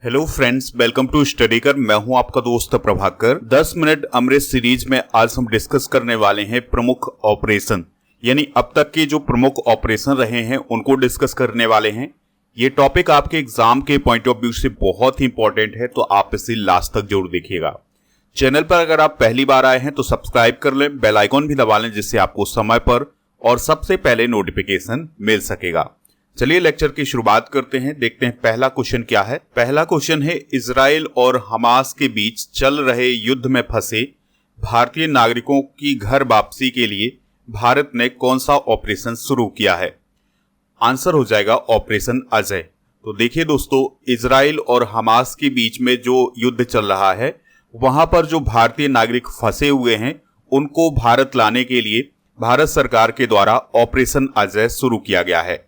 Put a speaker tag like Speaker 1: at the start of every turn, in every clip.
Speaker 1: Hello friends, welcome to study कर। मैं हूं आपका दोस्त प्रभाकर। 10 मिनट अमृत सीरीज में आज हम डिस्कस करने वाले हैं प्रमुख ऑपरेशन, यानी अब तक के जो प्रमुख ऑपरेशन रहे हैं उनको डिस्कस करने वाले हैं। ये टॉपिक आपके एग्जाम के पॉइंट ऑफ व्यू से बहुत ही इंपॉर्टेंट है, तो आप इसे लास्ट तक जरूर देखिएगा। चैनल पर अगर आप पहली बार आए हैं तो सब्सक्राइब कर लें, बेल आइकॉन भी दबा लें, जिससे आपको समय पर और सबसे पहले नोटिफिकेशन मिल सकेगा। चलिए लेक्चर की शुरुआत करते हैं। देखते हैं पहला क्वेश्चन क्या है। पहला क्वेश्चन है, इजराइल और हमास के बीच चल रहे युद्ध में फंसे भारतीय नागरिकों की घर वापसी के लिए भारत ने कौन सा ऑपरेशन शुरू किया है? आंसर हो जाएगा ऑपरेशन अजय। तो देखिए दोस्तों, इजराइल और हमास के बीच में जो युद्ध चल रहा है, वहां पर जो भारतीय नागरिक फंसे हुए हैं उनको भारत लाने के लिए भारत सरकार के द्वारा ऑपरेशन अजय शुरू किया गया है।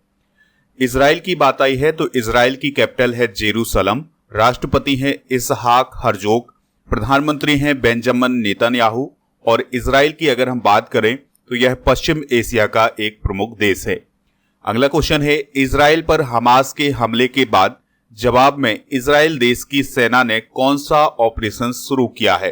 Speaker 1: इजराइल की बात आई है तो इजराइल की कैपिटल है जेरूसलम, राष्ट्रपति हैं इसहाक हर्जोग, प्रधानमंत्री हैं बेंजामिन नेतन्याहू, और इजराइल की अगर हम बात करें तो यह पश्चिम एशिया का एक प्रमुख देश है। अगला क्वेश्चन है, इजराइल पर हमास के हमले के बाद जवाब में इजराइल देश की सेना ने कौन सा ऑपरेशन शुरू किया है?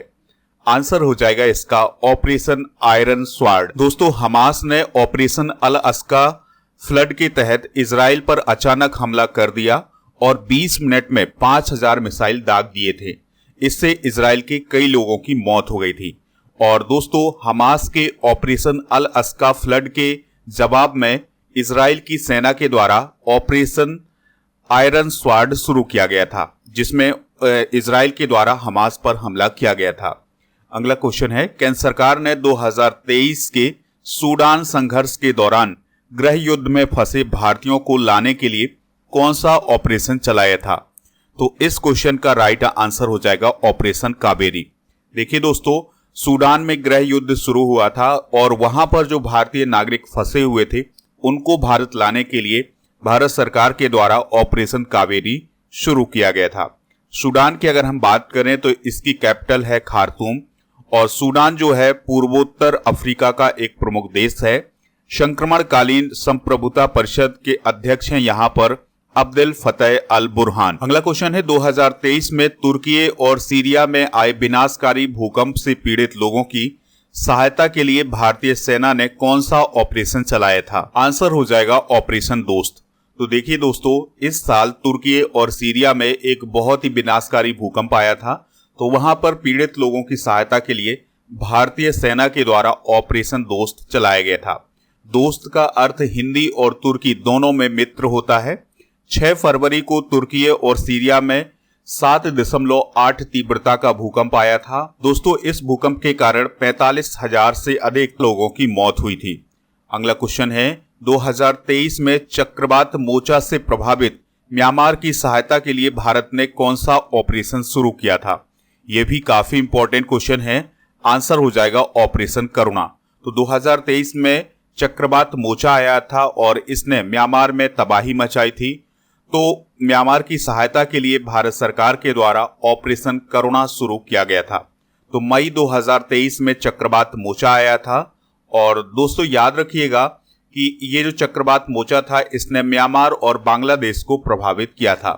Speaker 1: आंसर हो जाएगा इसका ऑपरेशन आयरन स्वार्ड। दोस्तों, हमास ने ऑपरेशन अल अस्का फ्लड के तहत इजराइल पर अचानक हमला कर दिया और 20 मिनट में 5000 मिसाइल दाग दिए थे। इससे इजराइल के कई लोगों की मौत हो गई थी। और दोस्तों, हमास के ऑपरेशन अल अस्का फ्लड के जवाब में इजराइल की सेना के द्वारा ऑपरेशन आयरन स्वार्ड शुरू किया गया था, जिसमें इजराइल के द्वारा हमास पर हमला किया गया था। अगला क्वेश्चन है, केंद्र सरकार ने 2023 के सूडान संघर्ष के दौरान गृह युद्ध में फंसे भारतीयों को लाने के लिए कौन सा ऑपरेशन चलाया था? तो इस क्वेश्चन का राइट आंसर हो जाएगा ऑपरेशन कावेरी। देखिए दोस्तों, सूडान में गृह युद्ध शुरू हुआ था और वहां पर जो भारतीय नागरिक फंसे हुए थे उनको भारत लाने के लिए भारत सरकार के द्वारा ऑपरेशन कावेरी शुरू किया गया था। सूडान की अगर हम बात करें तो इसकी कैपिटल है खार्तूम, और सूडान जो है पूर्वोत्तर अफ्रीका का एक प्रमुख देश है। संक्रमणकालीन संप्रभुता परिषद के अध्यक्ष हैं यहाँ पर अब्देल फतेह अल बुरहान। अगला क्वेश्चन है, 2023 में तुर्की और सीरिया में आए विनाशकारी भूकंप से पीड़ित लोगों की सहायता के लिए भारतीय सेना ने कौन सा ऑपरेशन चलाया था? आंसर हो जाएगा ऑपरेशन दोस्त। तो देखिए दोस्तों, इस साल तुर्की और सीरिया में एक बहुत ही विनाशकारी भूकंप आया था, तो वहां पर पीड़ित लोगों की सहायता के लिए भारतीय सेना के द्वारा ऑपरेशन दोस्त चलाया गया था। दोस्त का अर्थ हिंदी और तुर्की दोनों में मित्र होता है। 6 फरवरी को तुर्की और सीरिया में 7.8 तीव्रता का भूकंप आया था। दोस्तों, इस भूकंप के कारण 45,000 से अधिक लोगों की मौत हुई थी। अगला क्वेश्चन है, 2023 में चक्रवात मोचा से प्रभावित म्यांमार की सहायता के लिए भारत ने कौन सा ऑपरेशन शुरू किया था? यह भी काफी इंपॉर्टेंट क्वेश्चन है। आंसर हो जाएगा ऑपरेशन करुणा। तो 2023 में चक्रवात मोचा आया था और इसने म्यांमार में तबाही मचाई थी, तो म्यांमार की सहायता के लिए भारत सरकार के द्वारा ऑपरेशन करुणा शुरू किया गया था। तो मई 2023 में चक्रवात मोचा आया था। और दोस्तों याद रखिएगा कि ये जो चक्रवात मोचा था इसने म्यांमार और बांग्लादेश को प्रभावित किया था,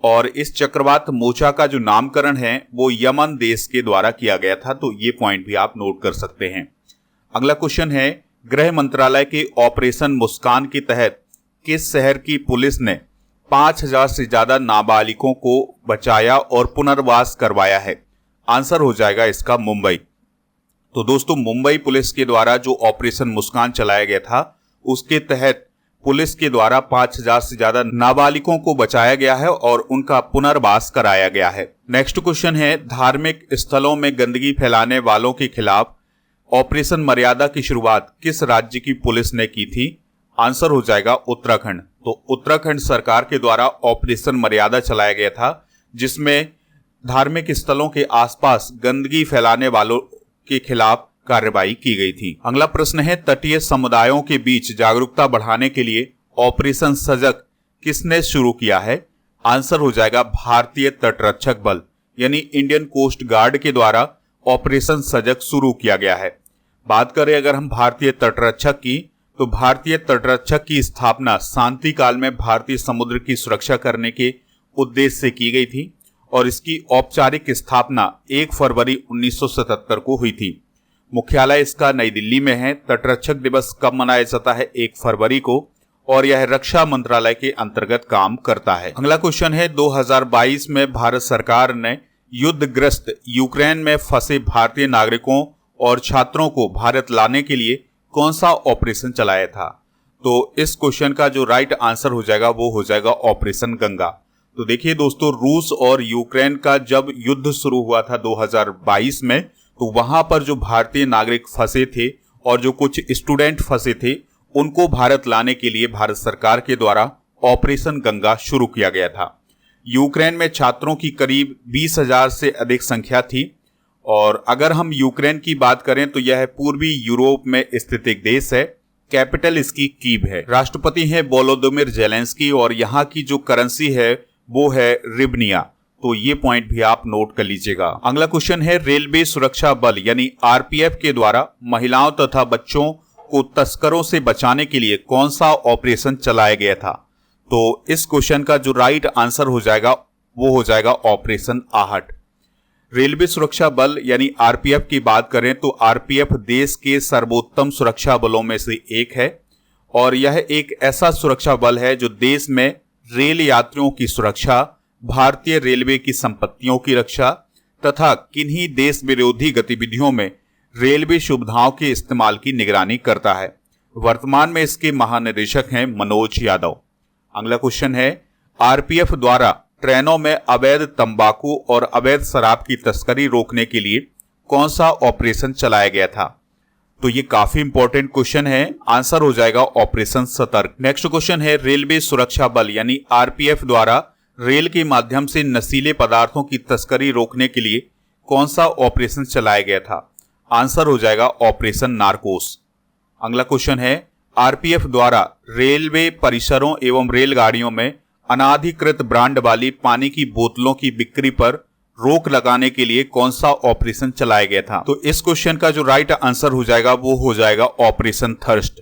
Speaker 1: और इस चक्रवात मोचा का जो नामकरण है वो यमन देश के द्वारा किया गया था। तो ये पॉइंट भी आप नोट कर सकते हैं। अगला क्वेश्चन है, गृह मंत्रालय के ऑपरेशन मुस्कान के तहत किस शहर की पुलिस ने 5000 से ज्यादा नाबालिगों को बचाया और पुनर्वास करवाया है? आंसर हो जाएगा इसका मुंबई। तो दोस्तों, मुंबई पुलिस के द्वारा जो ऑपरेशन मुस्कान चलाया गया था उसके तहत पुलिस के द्वारा 5000 से ज्यादा नाबालिगों को बचाया गया है और उनका पुनर्वास कराया गया है। नेक्स्ट क्वेश्चन है, धार्मिक स्थलों में गंदगी फैलाने वालों के खिलाफ ऑपरेशन मर्यादा की शुरुआत किस राज्य की पुलिस ने की थी? आंसर हो जाएगा उत्तराखंड। तो उत्तराखंड सरकार के द्वारा ऑपरेशन मर्यादा चलाया गया था, जिसमें धार्मिक स्थलों के आसपास गंदगी फैलाने वालों के खिलाफ कार्रवाई की गई थी। अगला प्रश्न है, तटीय समुदायों के बीच जागरूकता बढ़ाने के लिए ऑपरेशन सजग किसने शुरू किया है? आंसर हो जाएगा भारतीय तटरक्षक बल, यानी इंडियन कोस्ट गार्ड के द्वारा ऑपरेशन सजग शुरू किया गया है। बात करें अगर हम भारतीय तटरक्षक की, तो भारतीय तटरक्षक की स्थापना शांति काल में भारतीय समुद्र की सुरक्षा करने के उद्देश्य से की गई थी और इसकी औपचारिक स्थापना 1 फरवरी 1977 को हुई थी। मुख्यालय इसका नई दिल्ली में है। तटरक्षक दिवस कब मनाया जाता है? 1 फरवरी को, और यह रक्षा मंत्रालय के अंतर्गत काम करता है। अगला क्वेश्चन है, 2022 में भारत सरकार ने युद्धग्रस्त यूक्रेन में फंसे भारतीय नागरिकों और छात्रों को भारत लाने के लिए कौन सा ऑपरेशन चलाया था? तो इस क्वेश्चन का जो राइट आंसर हो जाएगा वो हो जाएगा ऑपरेशन गंगा। तो देखिए दोस्तों, रूस और यूक्रेन का जब युद्ध शुरू हुआ था 2022 में, तो वहां पर जो भारतीय नागरिक फंसे थे और जो कुछ स्टूडेंट फंसे थे, उनको भारत लाने के लिए भारत सरकार के द्वारा ऑपरेशन गंगा शुरू किया गया था। यूक्रेन में छात्रों की करीब 20,000 से अधिक संख्या थी, और अगर हम यूक्रेन की बात करें तो यह पूर्वी यूरोप में स्थित एक देश है। कैपिटल इसकी कीव है। राष्ट्रपति है वोलोदिमीर ज़ेलेंस्की, और यहाँ की जो करेंसी है वो है रिबनिया। तो ये पॉइंट भी आप नोट कर लीजिएगा। अगला क्वेश्चन है, रेलवे सुरक्षा बल यानी आरपीएफ के द्वारा महिलाओं तथा बच्चों को तस्करों से बचाने के लिए कौन सा ऑपरेशन चलाया गया था? तो इस क्वेश्चन का जो राइट आंसर हो जाएगा वो हो जाएगा ऑपरेशन आहट। रेलवे सुरक्षा बल यानी आरपीएफ की बात करें तो आरपीएफ देश के सर्वोत्तम सुरक्षा बलों में से एक है, और यह एक ऐसा सुरक्षा बल है जो देश में रेल यात्रियों की सुरक्षा, भारतीय रेलवे की संपत्तियों की रक्षा तथा किन्हीं देश विरोधी गतिविधियों में रेलवे सुविधाओं के इस्तेमाल की निगरानी करता है। वर्तमान में इसके महानिदेशक हैं मनोज यादव। अगला क्वेश्चन है, आरपीएफ द्वारा ट्रेनों में अवैध तंबाकू और अवैध शराब की तस्करी रोकने के लिए कौन सा ऑपरेशन चलाया गया था? तो ये काफी इंपॉर्टेंट क्वेश्चन है। आंसर हो जाएगा ऑपरेशन सतर्क। नेक्स्ट क्वेश्चन है, रेलवे सुरक्षा बल यानी आरपीएफ द्वारा रेल के माध्यम से नशीले पदार्थों की तस्करी रोकने के लिए कौन सा ऑपरेशन चलाया गया था? आंसर हो जाएगा ऑपरेशन नारकोस। अगला क्वेश्चन है, आरपीएफ द्वारा रेलवे परिसरों एवं रेलगाड़ियों में अनाधिकृत ब्रांड वाली पानी की बोतलों की बिक्री पर रोक लगाने के लिए कौन सा ऑपरेशन चलाया गया था? तो इस क्वेश्चन का जो राइट आंसर हो जाएगा वो हो जाएगा ऑपरेशन थर्स्ट।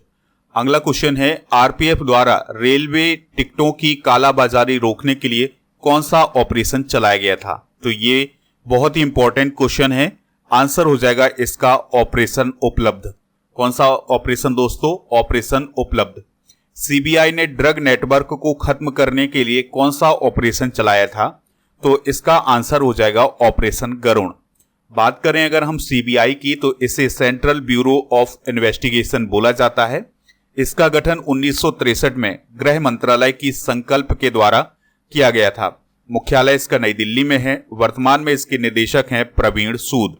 Speaker 1: अगला क्वेश्चन है, आरपीएफ द्वारा रेलवे टिकटों की कालाबाजारी रोकने के लिए कौन सा ऑपरेशन चलाया गया था? तो ये बहुत ही इंपॉर्टेंट क्वेश्चन है। आंसर हो जाएगा इसका ऑपरेशन उपलब्ध। कौन सा ऑपरेशन दोस्तों? ऑपरेशन उपलब्ध। सीबीआई ने ड्रग नेटवर्क को खत्म करने के लिए कौन सा ऑपरेशन चलाया था? तो इसका आंसर हो जाएगा ऑपरेशन गरुण। बात करें अगर हम सीबीआई की, तो इसे सेंट्रल ब्यूरो ऑफ इन्वेस्टिगेशन बोला जाता है। इसका गठन 1963 में गृह मंत्रालय की संकल्प के द्वारा किया गया था। मुख्यालय इसका नई दिल्ली में है। वर्तमान में इसके निदेशक हैं प्रवीण सूद।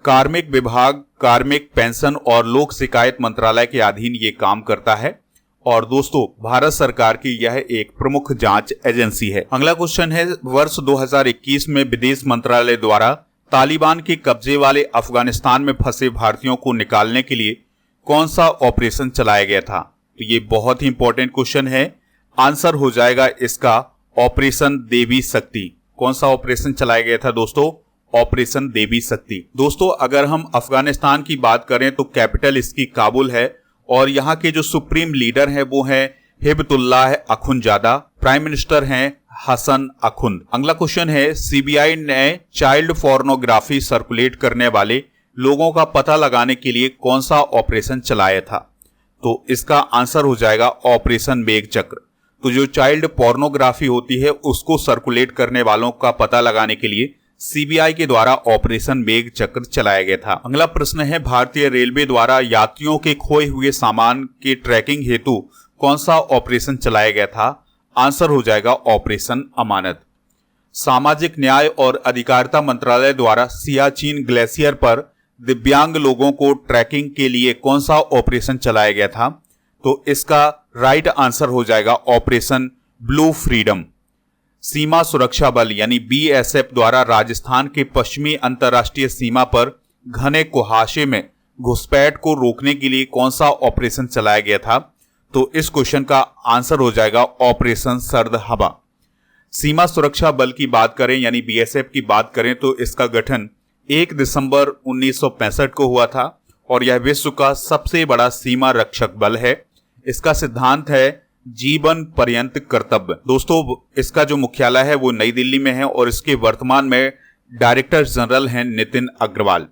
Speaker 1: कार्मिक विभाग कार्मिक पेंशन और लोक शिकायत मंत्रालय के अधीन ये काम करता है, और दोस्तों भारत सरकार की यह एक प्रमुख जांच एजेंसी है। अगला क्वेश्चन है, वर्ष 2021 में विदेश मंत्रालय द्वारा तालिबान के कब्जे वाले अफगानिस्तान में फंसे भारतीयों को निकालने के लिए कौन सा ऑपरेशन चलाया गया था? तो ये बहुत ही इंपॉर्टेंट क्वेश्चन है। आंसर हो जाएगा इसका ऑपरेशन देवी शक्ति। कौन सा ऑपरेशन चलाया गया था दोस्तों? ऑपरेशन देवी शक्ति। दोस्तों अगर हम अफगानिस्तान की बात करें तो कैपिटल इसकी काबुल है, और यहाँ के जो सुप्रीम लीडर हैं वो हैं हिबतुल्लाह अखुंजादा। प्राइम मिनिस्टर हैं हसन अखुंद। अगला क्वेश्चन है, सीबीआई ने चाइल्ड पोर्नोग्राफी सर्कुलेट करने वाले लोगों का पता लगाने के लिए कौन सा ऑपरेशन चलाया था? तो इसका आंसर हो जाएगा ऑपरेशन मेघ चक्र। तो जो चाइल्ड पोर्नोग्राफी होती है उसको सर्कुलेट करने वालों का पता लगाने के लिए सीबीआई के द्वारा ऑपरेशन मेघ चक्र चलाया गया था। अगला प्रश्न है, भारतीय रेलवे द्वारा यात्रियों के खोए हुए सामान के ट्रैकिंग हेतु कौन सा ऑपरेशन चलाया गया था? आंसर हो जाएगा ऑपरेशन अमानत। सामाजिक न्याय और अधिकारिता मंत्रालय द्वारा सियाचिन ग्लेशियर पर दिव्यांग लोगों को ट्रैकिंग के लिए कौन सा ऑपरेशन चलाया गया था? तो इसका राइट आंसर हो जाएगा ऑपरेशन ब्लू फ्रीडम। सीमा सुरक्षा बल यानी बीएसएफ द्वारा राजस्थान के पश्चिमी अंतर्राष्ट्रीय सीमा पर घने कुहासे में घुसपैठ को रोकने के लिए कौन सा ऑपरेशन चलाया गया था? तो इस क्वेश्चन का आंसर हो जाएगा ऑपरेशन सर्द हवा। सीमा सुरक्षा बल की बात करें यानी बीएसएफ की बात करें तो इसका गठन 1 दिसंबर 1965 को हुआ था, और यह विश्व का सबसे बड़ा सीमा रक्षक बल है। इसका सिद्धांत है जीवन पर्यंत कर्तव्य। दोस्तों इसका जो मुख्यालय है वो नई दिल्ली में है और इसके वर्तमान में डायरेक्टर जनरल हैं नितिन अग्रवाल।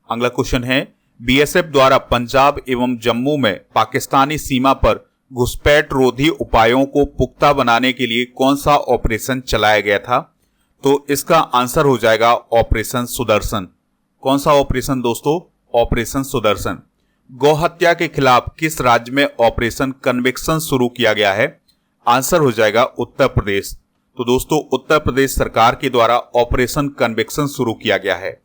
Speaker 1: अगला क्वेश्चन है, बीएसएफ द्वारा पंजाब एवं जम्मू में पाकिस्तानी सीमा पर घुसपैठ रोधी उपायों को पुख्ता बनाने के लिए कौन सा ऑपरेशन चलाया गया था? तो इसका आंसर हो जाएगा ऑपरेशन सुदर्शन। कौन सा ऑपरेशन दोस्तों? ऑपरेशन सुदर्शन। गौहत्या के खिलाफ किस राज्य में ऑपरेशन कन्विक्शन शुरू किया गया है? आंसर हो जाएगा उत्तर प्रदेश। तो दोस्तों उत्तर प्रदेश सरकार के द्वारा ऑपरेशन कन्विक्शन शुरू किया गया है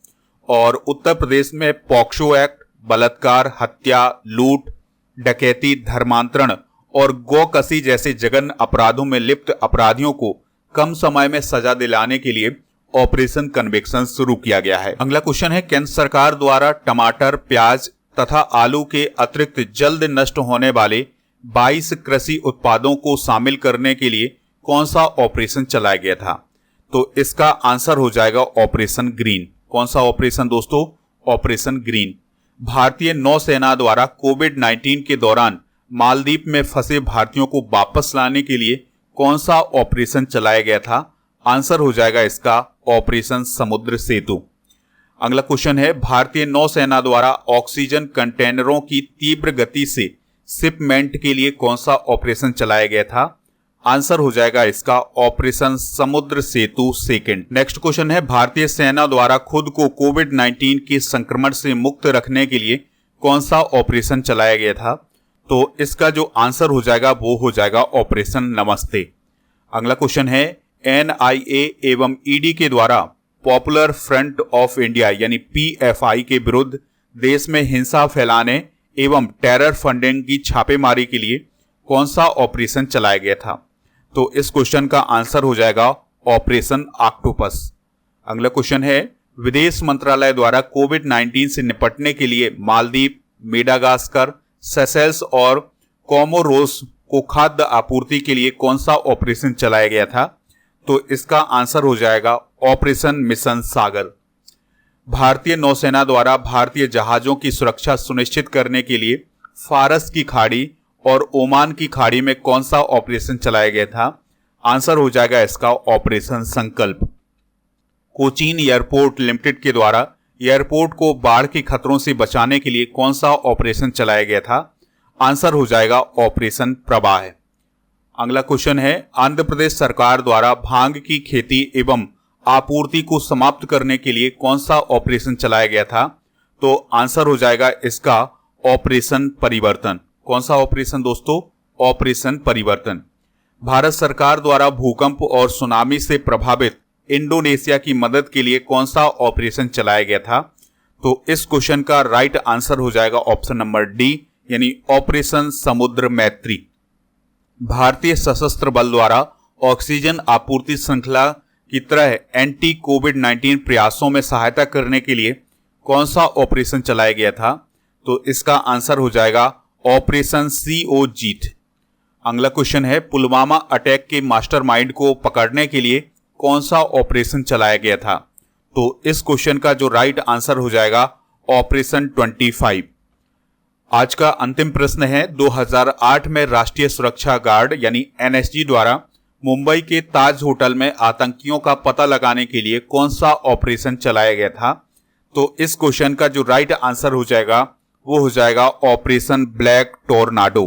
Speaker 1: और उत्तर प्रदेश में पॉक्सो एक्ट, बलात्कार, हत्या, लूट, डकैती, धर्मांतरण और गौकसी जैसे जघन्य अपराधों में लिप्त अपराधियों को कम समय में सजा दिलाने के लिए ऑपरेशन कन्विक्शन शुरू किया गया है। अगला क्वेश्चन है, केंद्र सरकार द्वारा टमाटर, प्याज तथा आलू के अतिरिक्त जल्द नष्ट होने वाले 22 कृषि उत्पादों को शामिल करने के लिए कौन सा ऑपरेशन चलाया गया था? तो इसका आंसर हो जाएगा ऑपरेशन ग्रीन। कौन सा ऑपरेशन दोस्तों? Operation green. भारतीय नौसेना द्वारा कोविड-19 के दौरान मालदीव में फंसे भारतीयों को वापस लाने के लिए कौन सा ऑपरेशन चलाया गया था? आंसर हो जाएगा इसका ऑपरेशन समुद्र सेतु। अगला क्वेश्चन है, भारतीय नौसेना द्वारा ऑक्सीजन कंटेनरों की तीव्र गति से शिपमेंट के लिए कौन सा ऑपरेशन चलाया गया था? आंसर हो जाएगा इसका ऑपरेशन समुद्र सेतु सेकंड। नेक्स्ट क्वेश्चन है, भारतीय सेना द्वारा खुद को कोविड-19 के संक्रमण से मुक्त रखने के लिए कौन सा ऑपरेशन चलाया गया था? तो इसका जो आंसर हो जाएगा वो हो जाएगा ऑपरेशन नमस्ते। अगला क्वेश्चन है, एनआईए एवं ईडी के द्वारा पॉपुलर फ्रंट ऑफ इंडिया यानी पीएफआई के विरुद्ध देश में हिंसा फैलाने एवं टेरर फंडिंग की छापेमारी के लिए कौन सा ऑपरेशन चलाया गया था? तो इस क्वेश्चन का आंसर हो जाएगा ऑपरेशन ऑक्टोपस। अगला क्वेश्चन है, विदेश मंत्रालय द्वारा कोविड-19 से निपटने के लिए मालदीव, मेडागास्कर, सेशेल्स और कोमोरोस को खाद्य आपूर्ति के लिए कौन सा ऑपरेशन चलाया गया था? तो इसका आंसर हो जाएगा ऑपरेशन मिशन सागर। भारतीय नौसेना द्वारा भारतीय जहाजों की सुरक्षा सुनिश्चित करने के लिए फारस की खाड़ी और ओमान की खाड़ी में कौन सा ऑपरेशन चलाया गया था? आंसर हो जाएगा इसका ऑपरेशन संकल्प। कोचीन एयरपोर्ट लिमिटेड के द्वारा एयरपोर्ट को बाढ़ के खतरों से बचाने के लिए कौन सा ऑपरेशन चलाया गया था? आंसर हो जाएगा ऑपरेशन प्रवाह। अगला क्वेश्चन है, आंध्र प्रदेश सरकार द्वारा भांग की खेती एवं आपूर्ति को समाप्त करने के लिए कौन सा ऑपरेशन चलाया गया था? तो आंसर हो जाएगा इसका ऑपरेशन परिवर्तन। कौन सा ऑपरेशन दोस्तों? ऑपरेशन परिवर्तन। भारत सरकार द्वारा भूकंप और सुनामी से प्रभावित इंडोनेशिया की मदद के लिए कौन सा ऑपरेशन चलाया गया था? तो इस क्वेश्चन का राइट आंसर हो जाएगा ऑप्शन नंबर डी यानी ऑपरेशन समुद्र मैत्री। भारतीय सशस्त्र बल द्वारा ऑक्सीजन आपूर्ति श्रृंखला की तरह एंटी कोविड-19 प्रयासों में सहायता करने के लिए कौन सा ऑपरेशन चलाया गया था? तो इसका आंसर हो जाएगा ऑपरेशन सीओ जीत। अगला क्वेश्चन है, पुलवामा अटैक के मास्टरमाइंड को पकड़ने के लिए कौन सा ऑपरेशन चलाया गया था? तो इस क्वेश्चन का जो राइट आंसर हो जाएगा ऑपरेशन 25। आज का अंतिम प्रश्न है, 2008 में राष्ट्रीय सुरक्षा गार्ड यानी एनएसजी द्वारा मुंबई के ताज होटल में आतंकियों का पता लगाने के लिए कौन सा ऑपरेशन चलाया गया था? तो इस क्वेश्चन का जो राइट आंसर हो जाएगा वो हो जाएगा ऑपरेशन ब्लैक टोर्नाडो।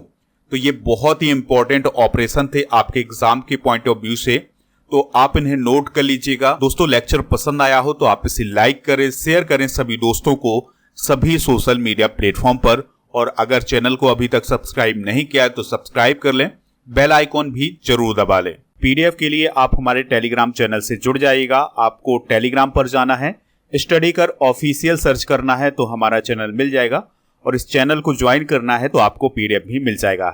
Speaker 1: तो ये बहुत ही इंपॉर्टेंट ऑपरेशन थे आपके एग्जाम के पॉइंट ऑफ व्यू से, तो आप इन्हें नोट कर लीजिएगा। दोस्तों लेक्चर पसंद आया हो तो आप इसे लाइक करें, शेयर करें सभी दोस्तों को सभी सोशल मीडिया प्लेटफॉर्म पर, और अगर चैनल को अभी तक सब्सक्राइब नहीं किया है तो सब्सक्राइब कर लें, बेल आइकॉन भी जरूर दबा लें। पीडीएफ के लिए आप हमारे टेलीग्राम चैनल से जुड़ जाइएगा। आपको टेलीग्राम पर जाना है, स्टडी कर ऑफिशियल सर्च करना है तो हमारा चैनल मिल जाएगा, और इस चैनल को ज्वाइन करना है तो आपको पीडीएफ भी मिल जाएगा।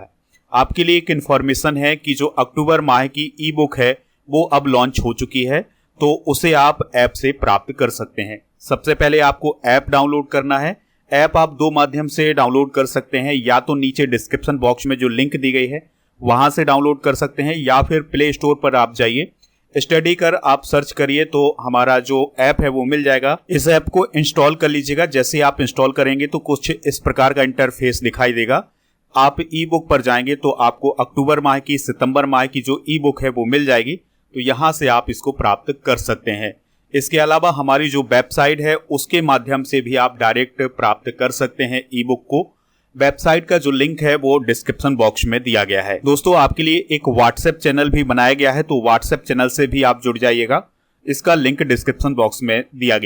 Speaker 1: आपके लिए एक इन्फॉर्मेशन है कि जो अक्टूबर माह की ई बुक है वो अब लॉन्च हो चुकी है, तो उसे आप ऐप से प्राप्त कर सकते हैं। सबसे पहले आपको ऐप डाउनलोड करना है। ऐप आप दो माध्यम से डाउनलोड कर सकते हैं, या तो नीचे डिस्क्रिप्शन बॉक्स में जो लिंक दी गई है वहां से डाउनलोड कर सकते हैं, या फिर प्ले स्टोर पर आप जाइए, स्टडी कर आप सर्च करिए तो हमारा जो ऐप है वो मिल जाएगा। इस ऐप को इंस्टॉल कर लीजिएगा। जैसे आप इंस्टॉल करेंगे तो कुछ इस प्रकार का इंटरफेस दिखाई देगा। आप ई बुक पर जाएंगे तो आपको अक्टूबर माह की, सितंबर माह की जो ई बुक है वो मिल जाएगी, तो यहाँ से आप इसको प्राप्त कर सकते हैं। इसके अलावा हमारी जो वेबसाइट है उसके माध्यम से भी आप डायरेक्ट प्राप्त कर सकते हैं ई बुक को। वेबसाइट का जो लिंक है वो डिस्क्रिप्शन बॉक्स में दिया गया है। दोस्तों, आपके लिए एक व्हाट्सएप चैनल भी बनाया गया है, तो व्हाट्सएप चैनल से भी आप जुड़ जाइएगा। इसका लिंक डिस्क्रिप्शन बॉक्स में दिया गया